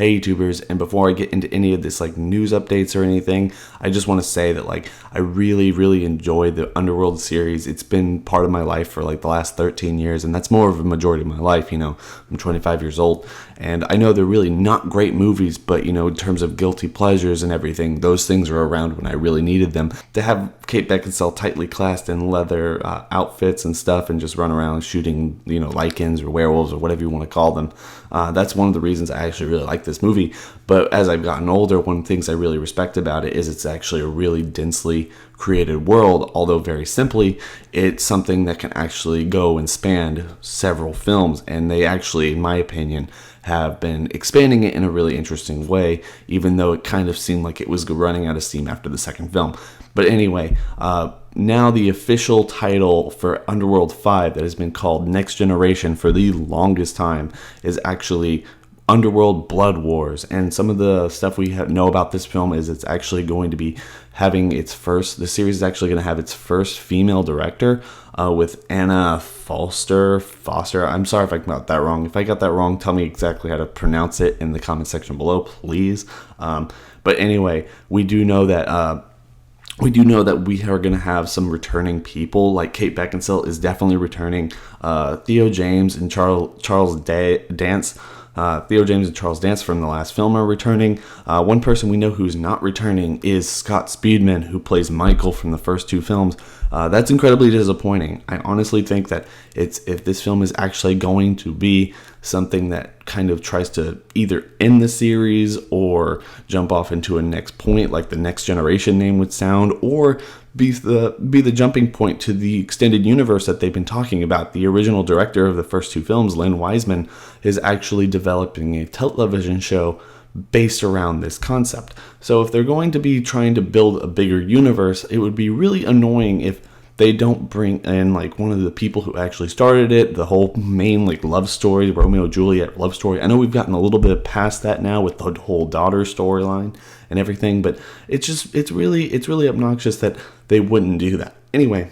Hey YouTubers, and before I get into any of this like news updates or anything, I just want to say that like I really enjoy the Underworld series. It's been part of my life for like the last 13 years, and that's more of a majority of my life. I'm 25 years old, and I know they're really not great movies, but in terms of guilty pleasures and everything, those things are around when I really needed them. To have Kate Beckinsale tightly classed in leather outfits and stuff and just run around shooting lichens or werewolves or whatever you want to call them, that's one of the reasons I actually really like this movie. But as I've gotten older, one of the things I really respect about it is it's actually a really densely created world. Although very simply, it's something that can actually go and span several films, and they actually, in my opinion, have been expanding it in a really interesting way, even though it kind of seemed like it was running out of steam after the second film. But anyway, now the official title for Underworld 5 that has been called Next Generation for the longest time is actually Underworld Blood Wars. And some of the stuff we know about this film is it's actually going to be having the series is actually going to have its first female director with Anna Foster. I'm sorry if I got that wrong. If I got that wrong, tell me exactly how to pronounce it in the comment section below, please. But anyway, we do know that we are going to have some returning people. Like Kate Beckinsale is definitely returning. Theo James and Charles Dance. Theo James and Charles Dance from the last film are returning. One person we know who's not returning is Scott Speedman, who plays Michael from the first two films. That's incredibly disappointing. I honestly think that if this film is actually going to be something that kind of tries to either end the series or jump off into a next point, like the Next Generation name would sound, or be the jumping point to the extended universe that they've been talking about. The original director of the first two films, Len Wiseman, is actually developing a television show based around this concept. So if they're going to be trying to build a bigger universe, it would be really annoying if they don't bring in like one of the people who actually started it, the whole main like love story, Romeo and Juliet love story. I know we've gotten a little bit past that now with the whole daughter storyline and everything, but it's really obnoxious that they wouldn't do that. Anyway,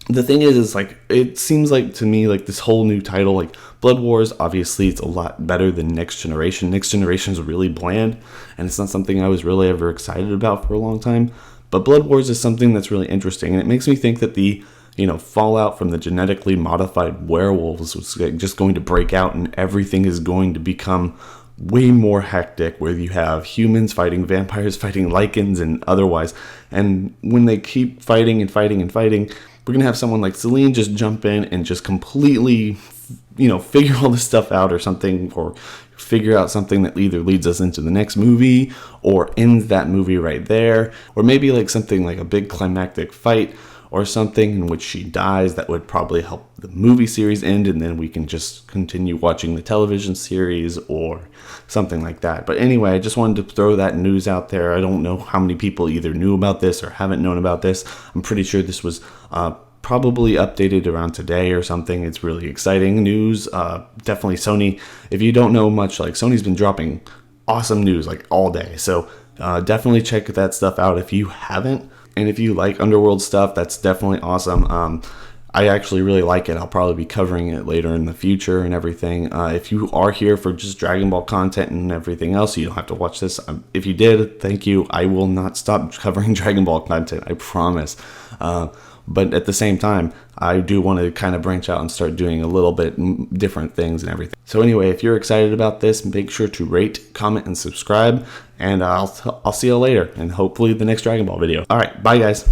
the thing is like it seems like to me like this whole new title, like Blood Wars, obviously it's a lot better than Next Generation. Next Generation is really bland, and it's not something I was really ever excited about for a long time. But Blood Wars is something that's really interesting, and it makes me think that the fallout from the genetically modified werewolves was just going to break out, and everything is going to become way more hectic, where you have humans fighting vampires, fighting lichens, and otherwise. And when they keep fighting, we're gonna have someone like Celine just jump in and just completely figure all this stuff out or something, or figure out something that either leads us into the next movie or ends that movie right there, or maybe like something like a big climactic fight or something in which she dies that would probably help the movie series end, and then we can just continue watching the television series or something like that. But anyway, I just wanted to throw that news out there. I don't know how many people either knew about this or haven't known about this. I'm pretty sure this was probably updated around today or something. It's really exciting news. Definitely Sony. If you don't know much, like Sony's been dropping awesome news like all day. So definitely check that stuff out if you haven't. And if you like Underworld stuff, that's definitely awesome. I actually really like it. I'll probably be covering it later in the future and everything. If you are here for just Dragon Ball content and everything else, you don't have to watch this. If you did, thank you. I will not stop covering Dragon Ball content, I promise. But at the same time, I do want to kind of branch out and start doing a little bit different things and everything. So anyway, if you're excited about this, make sure to rate, comment, and subscribe. And I'll see you later, and hopefully the next Dragon Ball video. All right, bye guys.